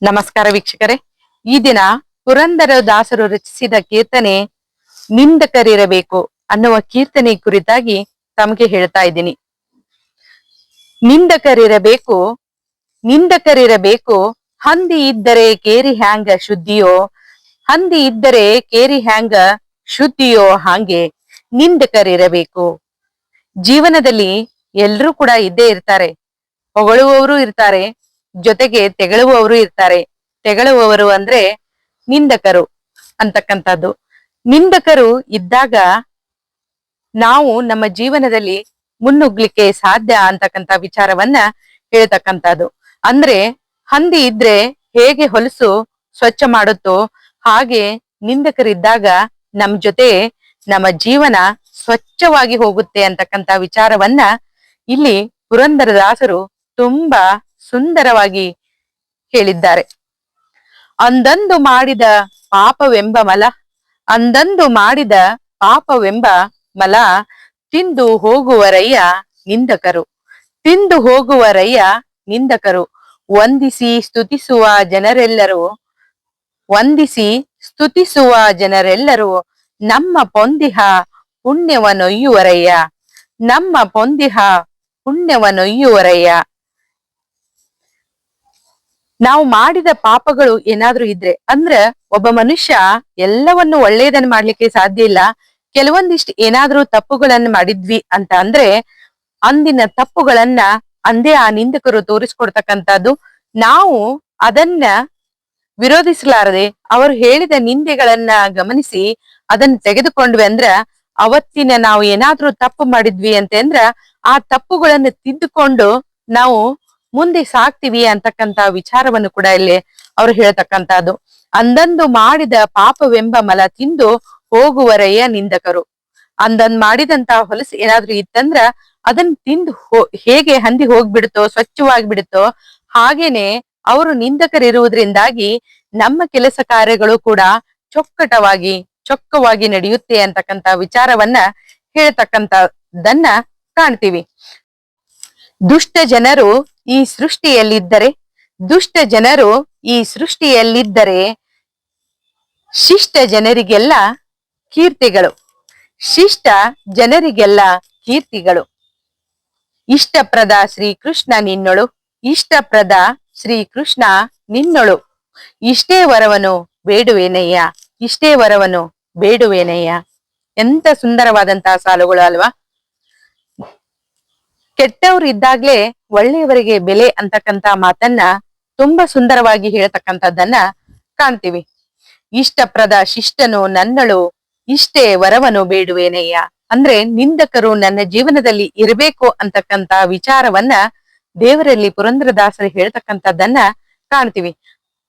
ನಮಸ್ಕಾರ ವೀಕ್ಷಕರೇ. ಈ ದಿನ ಪುರಂದರದಾಸರು ರಚಿಸಿದ ಕೀರ್ತನೆ ನಿಂದಕರಿರಬೇಕು ಅನ್ನುವ ಕೀರ್ತನೆ ಕುರಿತಾಗಿ ತಮಗೆ ಹೇಳ್ತಾ ಇದ್ದೀನಿ. ನಿಂದಕರಿರಬೇಕು, ನಿಂದಕರಿರಬೇಕು, ಹಂದಿ ಇದ್ದರೆ ಕೇರಿ ಹ್ಯಾಂಗ ಶುದ್ಧಿಯೋ, ಹಂದಿ ಇದ್ದರೆ ಕೇರಿ ಹ್ಯಾಂಗ ಶುದ್ಧಿಯೋ ಹಾಗೆ ನಿಂದಕರಿರಬೇಕು. ಜೀವನದಲ್ಲಿ ಎಲ್ರೂ ಕೂಡ ಇದ್ದೇ ಇರ್ತಾರೆ. ಹೊಗಳುವವರು ಇರ್ತಾರೆ, ಜೊತೆಗೆ ತೆಗಳುವವರು ಇರ್ತಾರೆ. ತೆಗಳುವವರು ಅಂದ್ರೆ ನಿಂದಕರು ಅಂತಕ್ಕಂಥದ್ದು. ನಿಂದಕರು ಇದ್ದಾಗ ನಾವು ನಮ್ಮ ಜೀವನದಲ್ಲಿ ಮುನ್ನುಗ್ಲಿಕ್ಕೆ ಸಾಧ್ಯ ಅಂತಕ್ಕಂಥ ವಿಚಾರವನ್ನ ಹೇಳ್ತಕ್ಕಂಥದ್ದು. ಅಂದ್ರೆ ಹಂದಿ ಇದ್ರೆ ಹೇಗೆ ಹೊಲಸು ಸ್ವಚ್ಛ ಮಾಡುತ್ತೋ ಹಾಗೆ ನಿಂದಕರಿದ್ದಾಗ ನಮ್ ಜೊತೆ ನಮ್ಮ ಜೀವನ ಸ್ವಚ್ಛವಾಗಿ ಹೋಗುತ್ತೆ ಅಂತಕ್ಕಂಥ ವಿಚಾರವನ್ನ ಇಲ್ಲಿ ಪುರಂದರದಾಸರು ತುಂಬಾ ಸುಂದರವಾಗಿ ಹೇಳಿದ್ದಾರೆ. ಅಂದಂದು ಮಾಡಿದ ಪಾಪವೆಂಬ ಮಲ, ಅಂದಂದು ಮಾಡಿದ ಪಾಪವೆಂಬ ಮಲ ತಿಂದು ಹೋಗುವರಯ್ಯ ನಿಂದಕರು, ತಿಂದು ಹೋಗುವರಯ್ಯ ನಿಂದಕರು. ವಂದಿಸಿ ಸ್ತುತಿಸುವ ಜನರೆಲ್ಲರೂ, ವಂದಿಸಿ ಸ್ತುತಿಸುವ ಜನರೆಲ್ಲರೂ ನಮ್ಮ ಪೊಂದಿಹ ಪುಣ್ಯವನೊಯ್ಯುವರಯ್ಯ, ನಮ್ಮ ಪೊಂದಿಹ ಪುಣ್ಯವನೊಯ್ಯುವರಯ್ಯ. ನಾವು ಮಾಡಿದ ಪಾಪಗಳು ಏನಾದ್ರೂ ಇದ್ರೆ ಅಂದ್ರ ಒಬ್ಬ ಮನುಷ್ಯ ಎಲ್ಲವನ್ನು ಒಳ್ಳೆಯದನ್ನ ಮಾಡ್ಲಿಕ್ಕೆ ಸಾಧ್ಯ ಇಲ್ಲ. ಕೆಲವೊಂದಿಷ್ಟು ಏನಾದ್ರೂ ತಪ್ಪುಗಳನ್ನ ಮಾಡಿದ್ವಿ ಅಂತ ಅಂದ್ರೆ ಅಂದಿನ ತಪ್ಪುಗಳನ್ನ ಅಂದೇ ಆ ನಿಂದಕರು ತೋರಿಸ್ಕೊಡ್ತಕ್ಕಂಥದ್ದು. ನಾವು ಅದನ್ನ ವಿರೋಧಿಸಲಾರದೆ ಅವರು ಹೇಳಿದ ನಿಂದೆಗಳನ್ನ ಗಮನಿಸಿ ಅದನ್ನ ತೆಗೆದುಕೊಂಡ್ವಿ ಅಂದ್ರ ಅವತ್ತಿನ ನಾವು ಏನಾದ್ರೂ ತಪ್ಪು ಮಾಡಿದ್ವಿ ಅಂತಂದ್ರ ಆ ತಪ್ಪುಗಳನ್ನು ತಿದ್ದುಕೊಂಡು ನಾವು ಮುಂದೆ ಸಾಕ್ತಿವಿ ಅಂತಕ್ಕಂತ ವಿಚಾರವನ್ನು ಕೂಡ ಇಲ್ಲಿ ಅವ್ರು ಹೇಳ್ತಕ್ಕಂಥದ್ದು. ಅಂದಂದು ಮಾಡಿದ ಪಾಪವೆಂಬ ಮಲ ತಿಂದು ಹೋಗುವರಯ್ಯ ನಿಂದಕರು. ಅಂದಂದ್ ಮಾಡಿದಂತ ಹೊಲಸು ಏನಾದ್ರೂ ಇತ್ತಂದ್ರ ಅದನ್ನ ತಿಂದು ಹೇಗೆ ಹಂದಿ ಹೋಗ್ಬಿಡುತ್ತೋ, ಸ್ವಚ್ಛವಾಗಿ ಬಿಡುತ್ತೋ ಹಾಗೇನೆ ಅವರು ನಿಂದಕರಿರುವುದರಿಂದಾಗಿ ನಮ್ಮ ಕೆಲಸ ಕಾರ್ಯಗಳು ಕೂಡ ಚೊಕ್ಕವಾಗಿ ನಡೆಯುತ್ತೆ ಅಂತಕ್ಕಂತ ವಿಚಾರವನ್ನ ಹೇಳ್ತಕ್ಕಂಥದ್ದನ್ನ ಕಾಣ್ತೀವಿ. ದುಷ್ಟ ಜನರು ಈ ಸೃಷ್ಟಿಯಲ್ಲಿದ್ದರೆ, ದುಷ್ಟ ಜನರು ಈ ಸೃಷ್ಟಿಯಲ್ಲಿದ್ದರೆ ಶಿಷ್ಟ ಜನರಿಗೆಲ್ಲ ಕೀರ್ತಿಗಳು, ಶಿಷ್ಟ ಜನರಿಗೆಲ್ಲ ಕೀರ್ತಿಗಳು. ಇಷ್ಟಪ್ರದ ಶ್ರೀಕೃಷ್ಣ ನಿನ್ನೊಳು, ಇಷ್ಟಪ್ರದ ಶ್ರೀಕೃಷ್ಣ ನಿನ್ನೊಳು, ಇಷ್ಟೇ ವರವನು ಬೇಡುವೇನಯ್ಯ, ಇಷ್ಟೇ ವರವನು ಬೇಡುವೇನಯ್ಯ. ಎಂತ ಸುಂದರವಾದಂತಹ ಸಾಲುಗಳು ಅಲ್ವಾ. ಕೆಟ್ಟವ್ರು ಇದ್ದಾಗ್ಲೇ ಒಳ್ಳೆಯವರಿಗೆ ಬೆಲೆ ಅಂತಕ್ಕಂತ ಮಾತನ್ನ ತುಂಬಾ ಸುಂದರವಾಗಿ ಹೇಳ್ತಕ್ಕಂಥದ್ದನ್ನ ಕಾಣ್ತೀವಿ. ಇಷ್ಟಪ್ರದ ಶಿಷ್ಟನು ನನ್ನಳು, ಇಷ್ಟೇ ವರವನು ಬೇಡುವೇನಯ್ಯ. ಅಂದ್ರೆ ನಿಂದಕರು ನನ್ನ ಜೀವನದಲ್ಲಿ ಇರಬೇಕು ಅಂತಕ್ಕಂತ ವಿಚಾರವನ್ನ ದೇವರಲ್ಲಿ ಪುರಂದರದಾಸರು ಹೇಳ್ತಕ್ಕಂಥದ್ದನ್ನ ಕಾಣ್ತೀವಿ.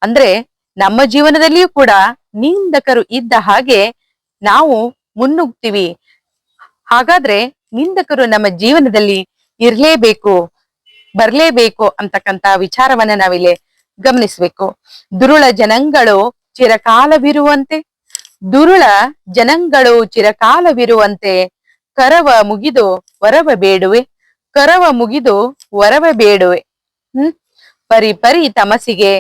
ಅಂದ್ರೆ ನಮ್ಮ ಜೀವನದಲ್ಲಿಯೂ ಕೂಡ ನಿಂದಕರು ಇದ್ದ ಹಾಗೆ ನಾವು ಮುನ್ನುಗ್ತೀವಿ. ಹಾಗಾದ್ರೆ ನಿಂದಕರು ನಮ್ಮ ಜೀವನದಲ್ಲಿ ಇರ್ಲೇಬೇಕು, ಬರ್ಲೇಬೇಕು ಅಂತಕ್ಕಂತ ವಿಚಾರವನ್ನ ನಾವಿಲ್ಲಿ ಗಮನಿಸ್ಬೇಕು. ದುರುಳ ಜನಗಳು ಚಿರಕಾಲವಿರುವಂತೆ, ದುರುಳ ಜನಗಳು ಚಿರಕಾಲವಿರುವಂತೆ ಕರವ ಮುಗಿದು ವರವ ಬೇಡುವೆ, ಕರವ ಮುಗಿದು ವರವ ಬೇಡುವೆ. ಪರಿ ಪರಿ ತಮಸಿಗೆ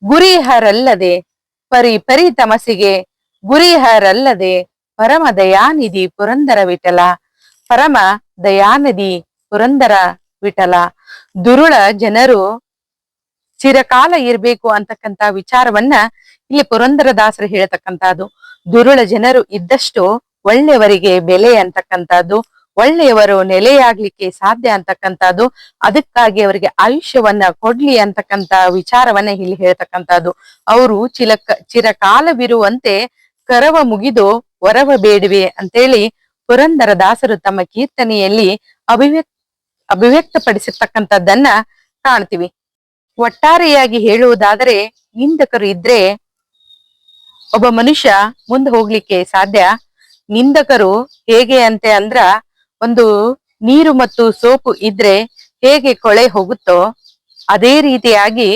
ಗುರಿಹರಲ್ಲದೆ, ಪರಿ ಪರಿ ತಮಸಿಗೆ ಗುರಿಹರಲ್ಲದೆ ಪರಮ ದಯಾನಿಧಿ ಪುರಂದರ ವಿಠಲ, ಪರಮ ದಯಾನಿಧಿ ಪುರಂದರ ವಿಠಲ. ದುರುಳ ಜನರು ಚಿರಕಾಲ ಇರ್ಬೇಕು ಅಂತಕ್ಕಂತ ವಿಚಾರವನ್ನ ಇಲ್ಲಿ ಪುರಂದರದಾಸರು ಹೇಳ್ತಕ್ಕಂಥದ್ದು. ದುರುಳ ಜನರು ಇದ್ದಷ್ಟು ಒಳ್ಳೆಯವರಿಗೆ ಬೆಲೆ ಅಂತಕ್ಕಂಥದ್ದು, ಒಳ್ಳೆಯವರು ನೆಲೆಯಾಗ್ಲಿಕ್ಕೆ ಸಾಧ್ಯ ಅಂತಕ್ಕಂಥದ್ದು. ಅದಕ್ಕಾಗಿ ಅವರಿಗೆ ಆಯುಷ್ಯವನ್ನ ಕೊಡ್ಲಿ ಅಂತಕ್ಕಂತ ವಿಚಾರವನ್ನ ಇಲ್ಲಿ ಹೇಳ್ತಕ್ಕಂಥದ್ದು. ಅವರು ಚಿರಕಾಲವಿರುವಂತೆ ಕರವ ಮುಗಿದು ವರವ ಬೇಡುವೆ ಅಂತೇಳಿ ಪುರಂದರದಾಸರು ತಮ್ಮ ಕೀರ್ತನೆಯಲ್ಲಿ ಅಭಿವ್ಯಕ್ತಪಡಿಸಿರ್ತಕ್ಕಂಥದ್ದನ್ನ ಕಾಣ್ತೀವಿ. ಒಟ್ಟಾರೆಯಾಗಿ ಹೇಳುವುದಾದರೆ ನಿಂದಕರು ಇದ್ರೆ ಒಬ್ಬ ಮನುಷ್ಯ ಮುಂದೆ ಹೋಗ್ಲಿಕ್ಕೆ ಸಾಧ್ಯ. ನಿಂದಕರು ಹೇಗೆ ಅಂತೆ ಅಂದ್ರ ಒಂದು ನೀರು ಮತ್ತು ಸೋಪು ಇದ್ರೆ ಹೇಗೆ ಕೊಳೆ ಹೋಗುತ್ತೋ ಅದೇ ರೀತಿಯಾಗಿ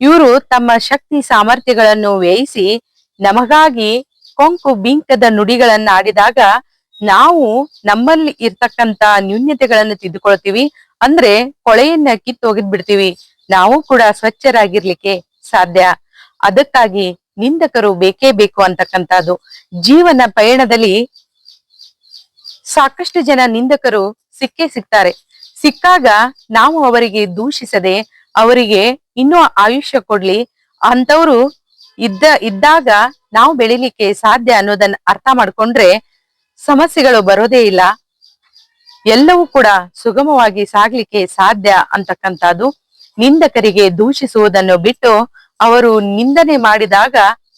ಇವರು ತಮ್ಮ ಶಕ್ತಿ ಸಾಮರ್ಥ್ಯಗಳನ್ನು ವ್ಯಯಿಸಿ ನಮಗಾಗಿ ಕೊಂಕು ಬಿಂಕದ ನುಡಿಗಳನ್ನ ಆಡಿದಾಗ ನಾವು ನಮ್ಮಲ್ಲಿ ಇರ್ತಕ್ಕಂತ ನ್ಯೂನ್ಯತೆಗಳನ್ನು ತಿದ್ದುಕೊಳ್ತೀವಿ. ಅಂದ್ರೆ ಕೊಳೆಯನ್ನ ಕಿತ್ತೊಗೆದ್ ಬಿಡ್ತೀವಿ. ನಾವು ಕೂಡ ಸ್ವಚ್ಛರಾಗಿರ್ಲಿಕ್ಕೆ ಸಾಧ್ಯ. ಅದಕ್ಕಾಗಿ ನಿಂದಕರು ಬೇಕೇ ಬೇಕು ಅಂತಕ್ಕಂಥದ್ದು. ಜೀವನ ಪಯಣದಲ್ಲಿ ಸಾಕಷ್ಟು ಜನ ನಿಂದಕರು ಸಿಕ್ಕೇ ಸಿಗ್ತಾರೆ. ಸಿಕ್ಕಾಗ ನಾವು ಅವರಿಗೆ ದೂಷಿಸದೆ ಅವರಿಗೆ ಇನ್ನೂ ಆಯುಷ್ಯ ಕೊಡ್ಲಿ, ಅಂತವ್ರು ಇದ್ದಾಗ ನಾವು ಬೆಳಿಲಿಕ್ಕೆ ಸಾಧ್ಯ ಅನ್ನೋದನ್ನ ಅರ್ಥ ಮಾಡ್ಕೊಂಡ್ರೆ ಸಮಸ್ಯೆಗಳು ಬರೋದೇ ಇಲ್ಲ. ಎಲ್ಲವೂ ಕೂಡ ಸುಗಮವಾಗಿ ಸಾಗ್ಲಿಕ್ಕೆ ಸಾಧ್ಯ ಅಂತಕ್ಕಂಥದ್ದು. ನಿಂದಕರಿಗೆ ದೂಷಿಸುವುದನ್ನು ಬಿಟ್ಟು ಅವರು ನಿಂದನೆ ಮಾಡಿದಾಗ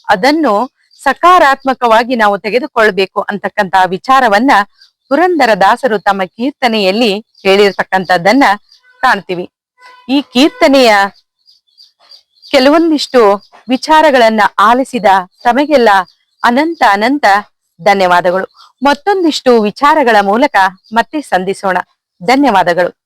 ಅದನ್ನು ಸಕಾರಾತ್ಮಕವಾಗಿ ನಾವು ತೆಗೆದುಕೊಳ್ಬೇಕು ಅಂತಕ್ಕಂತ ವಿಚಾರವನ್ನ ಪುರಂದರ ದಾಸರು ತಮ್ಮ ಕೀರ್ತನೆಯಲ್ಲಿ ಹೇಳಿರ್ತಕ್ಕಂಥದ್ದನ್ನ ಕಾಣ್ತೀವಿ. ಈ ಕೀರ್ತನೆಯ ಕೆಲವೊಂದಿಷ್ಟು ವಿಚಾರಗಳನ್ನ ಆಲಿಸಿದ ತಮಗೆಲ್ಲ ಅನಂತ ಅನಂತ ಧನ್ಯವಾದಗಳು. ಮತ್ತೊಂದಿಷ್ಟು ವಿಚಾರಗಳ ಮೂಲಕ ಮತ್ತೆ ಸಂಧಿಸೋಣ. ಧನ್ಯವಾದಗಳು.